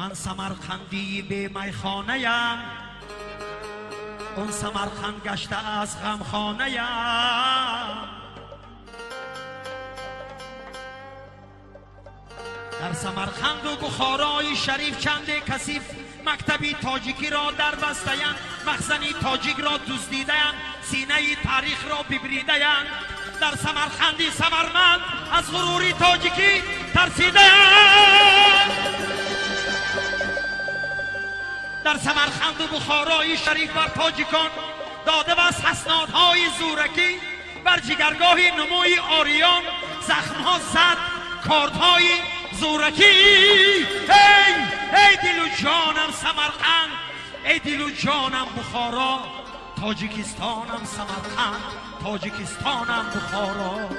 من سمرقندی به میخانه ام، اون سمرقند گشته از غمخانه ام. در سمرقند و بخارای شریف چند کثیف مکتبی تاجیکی را در بسته‌اند، مخزنی تاجیک را دزدیده‌اند، سینه تاریخ را ببریده‌اند. در سمرقندی سمرمند از غروری تاجیکی ترسیده‌اند. در سمرقند و بخارای شریف بر تاجیکان داده بست اسنادهای زورکی، بر جگرگاه نموی آریان زخمها زد کاردهای زورکی. ای دل و جانم سمرقند، ای دل و جانم بخارا، تاجیکستانم سمرقند، تاجیکستانم بخارا.